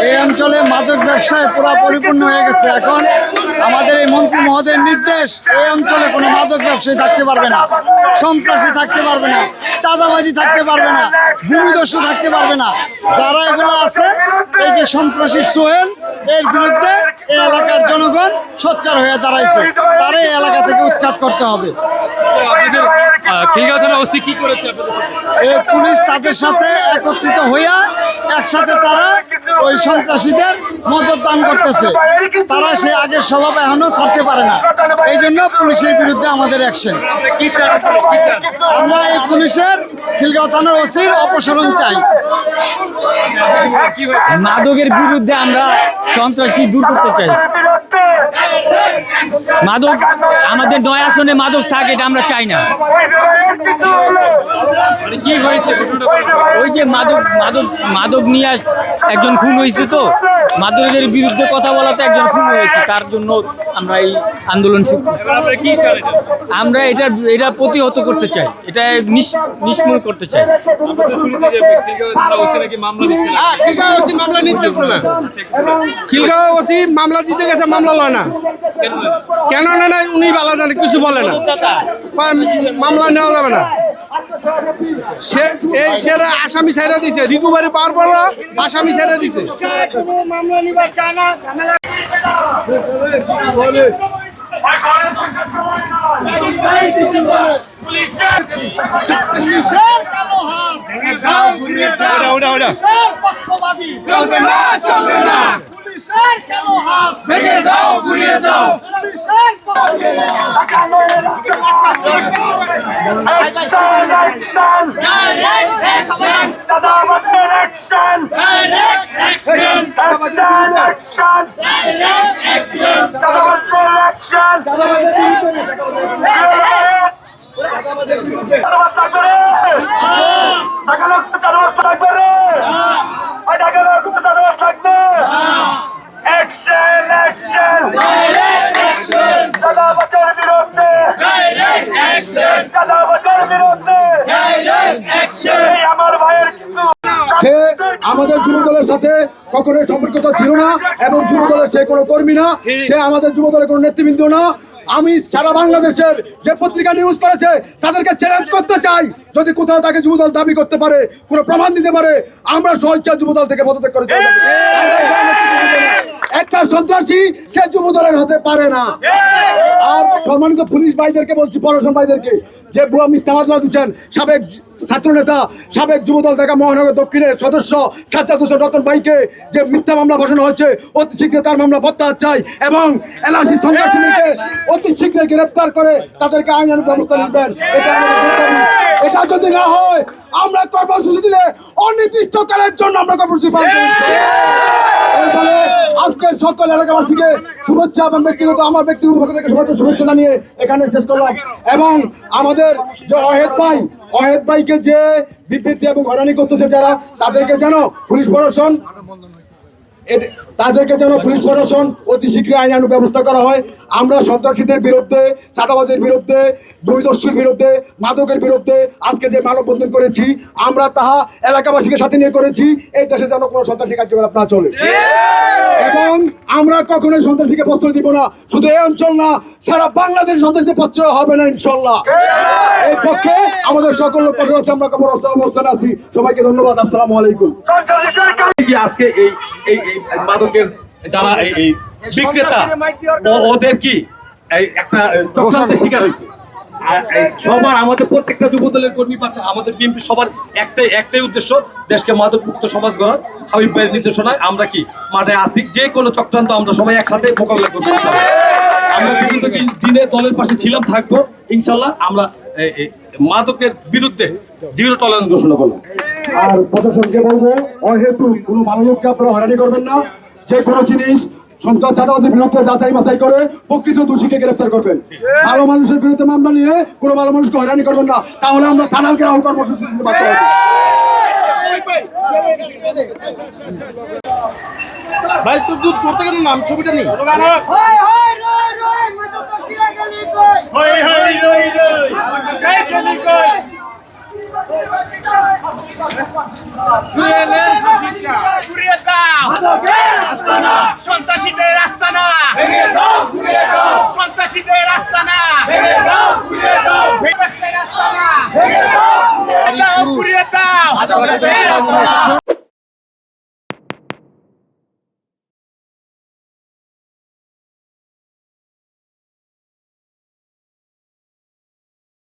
এই অঞ্চলে মাদক ব্যবসায় পুরো পরিপূর্ণ হয়ে গেছে। এখন আমাদের এই মন্ত্রী মহোদয়ের নির্দেশ, এই অঞ্চলে কোনো মাদক ব্যবসায়ী থাকতে পারবে না, সন্ত্রাসী থাকতে পারবে না, চাঁদাবাজি থাকতে পারবে না, ভূমিদস্যু থাকতে পারবে না। যারা এগুলো আছে, এই যে সন্ত্রাসী সোহেল, এর বিরুদ্ধে এই এলাকার জনগণ সোচ্চার হয়ে দাঁড়াইছে। তারা এই এলাকা থেকে উৎখাত করতে হবে। এই পুলিশ তাদের সাথে একত্রিত হইয়া একসাথে তারা ওই সন্ত্রাসীদের মদত দান করতেছে। তারা সেই আগের স্বভাব এখনো ছাড়তে পারে না। এই জন্য পুলিশের বিরুদ্ধে আমাদের অ্যাকশন। আমরা এই পুলিশের খিলগাঁও থানার ওসির অপসারণ চাই। মাদকের বিরুদ্ধে আমরা সন্ত্রাসী দূর করতে চাই। মাদক আমাদের 9 আসনে মাদক থাকে, এটা আমরা চাই না। ওই যে মাদক নিয়ে একজন খুন হয়েছে, তো মাদকের বিরুদ্ধে কথা বলাতে একজন খুন হয়েছে, তার জন্য আমরা এই আন্দোলন শুরু। আমরা এটা প্রতিহত করতে চাই, এটা নিষ্মূল করতে চাই। মামলা নিতেছে না, খিলগাঁও ওসি মামলা দিতে গেছে, মামলা লয় না। কেন না উনি ভালো জানে, কিছু বলে না, মামলা নেওয়া যাবে না। সেটা আসামি ছেড়ে দিছে, রিকভারি পাওয়ার পর আসামি ছেড়ে দিছে। মামলা নিবার চায় না, চলবে না, চলবে না। পুলিশের কালো হাত ভেঙে দাও, গুড়িয়ে দাও। পুলিশের অ্যাকশন, অ্যাকশন, ডাইরেক্ট অ্যাকশন, চাঁদাবাজের action, direct action, action, action, direct action, চাঁদাবাজের অ্যাকশন, চাঁদাবাজের বিরুদ্ধে চাঁদাবাজ থাকবে রে, টাকা লোক চাঁদাবাজ থাকবে রে, টাকা লোক চাঁদাবাজ থাকবে। অ্যাকশন, অ্যাকশন, ডাইরেক্ট অ্যাকশন, চাঁদাবাজের বিরুদ্ধে, ডাইরেক্ট অ্যাকশন, চাঁদাবাজের বিরুদ্ধে, ডাইরেক্ট অ্যাকশন। আমার ভাইয়ের কিছু সে আমাদের যুব দলের সাথে কখনোই সম্পর্কিত ছিল না, এবং যুব দলের সে কোনো কর্মী না, সে আমাদের যুব দলের কোনো নেতৃবৃন্দ না। আমি সারা বাংলাদেশের যে পত্রিকা নিউজ করেছে তাদেরকে চ্যালেঞ্জ করতে চাই, যদি কোথাও তাকে যুবদল দাবি করতে পারে, কোনো প্রমাণ দিতে পারে, আমরা স্বেচ্ছা যুবদল থেকে পদত্যাগ করে চলে যাব। একটা সন্ত্রাসী সে যুবদলের হতে পারে না। আর সম্মানিত পুলিশ ভাইদেরকে বলছি, প্রশাসন ভাইদেরকে, যে বুয়া মিথ্যা মামলা দিচ্ছেন সাবেক ছাত্র নেতা, সাবেক যুবদল ঢাকা মহানগর দক্ষিণের সদস্য সাজ্জাদ হোসেন রতন ভাইকে যে মিথ্যা মামলা বসানো হয়েছে, অতি শীঘ্র তার মামলা প্রত্যাহার চাই, এবং এলাসি সন্ত্রাসীদেরকে অতি শীঘ্র গ্রেফতার করে তাদেরকে আইনানুগ ব্যবস্থা নেবেন। এটা যদি না হয় আমরা কর্মসূচি দিলে অনির্দিষ্টকালের জন্য আমরা কর্মসূচি পালন করব। আজকে সকল এলাকাবাসীকে শুভেচ্ছা, এবং ব্যক্তিগত আমার ব্যক্তিগত পক্ষ থেকে শুভেচ্ছা জানিয়ে এখানে শেষ করলাম। এবং আমাদের যে অহেদ ভাইকে যে বিবৃতি এবং হয়রানি করতেছে যারা, তাদেরকে যেন পুলিশ প্রশাসন অতি শীঘ্রই আইনানুগ ব্যবস্থা করা হয়। আমরা সন্ত্রাসীদের বিরুদ্ধে, চাঁদাবাজের বিরুদ্ধে, ভূমিদস্যুর বিরুদ্ধে, মাদকের বিরুদ্ধে আজকে যে মানববন্ধন করেছি, আমরা তাহা এলাকাবাসীকে সাথে নিয়ে করেছি। এই দেশে যেন কোনো সন্ত্রাসী কার্যকলাপ না চলে, এবং আমরা কখনোই সন্ত্রাসীকে প্রশ্রয় দিব না। শুধু এই অঞ্চল না, সারা বাংলাদেশ সন্ত্রাসীদের প্রশ্রয় হবে না ইনশাল্লাহ। এই পক্ষে আমাদের সকল লোক কঠোর আছে, আমরা কখনো অবস্থানে আছি। সবাইকে ধন্যবাদ, আসসালামু আলাইকুম। আজকে এই মাদকের যারা এই বিক্রেতা, ওদের কি একটা চক্রান্তের শিকার হয়েছে। সবার, আমাদের প্রত্যেকটা যুব দলের কর্মী বাচ্চা, আমাদের বিএনপি সবার একটাই উদ্দেশ্য, দেশকে মাদক মুক্ত সমাজ গড়ার। হাবিব ভাইয়ের নির্দেশনায় আমরা কি মাঠে আসি, যে কোনো চক্রান্ত আমরা সবাই একসাথে মোকাবিলা করবো। আমরা বিভিন্ন দিনে দলের পাশে ছিলাম, থাকবো ইনশাল্লাহ। আমরা মাদকের বিরুদ্ধে জিরো টলারেন্স ঘোষণা করলাম। আর প্রশাসনকে বলবো, অহেতু কোনো ভালো লোককে আপনারা হয়রানি করবেন না। যে কোনো জিনিস সন্ত্রাস চাঁদাবাজের বিরুদ্ধে যাচাই বাছাই করে প্রকৃত দোষীকে গ্রেফতার করবেন। ভালো মানুষের বিরুদ্ধে মামলা নিয়ে কোনো ভালো মানুষকে হয়রানি করবেন না, তাহলে আমরা থানাল ঘেরাও কর্মসূচি দিতে পারবো। ভাই তো দুধ করতে গেলে নাম ছবিটা নেই। ঘুরিয়ে দাও সন্ত্রাসীদের আস্তানা সন্ত্রাসীদের আস্তানা ঘুরিয়ে দাও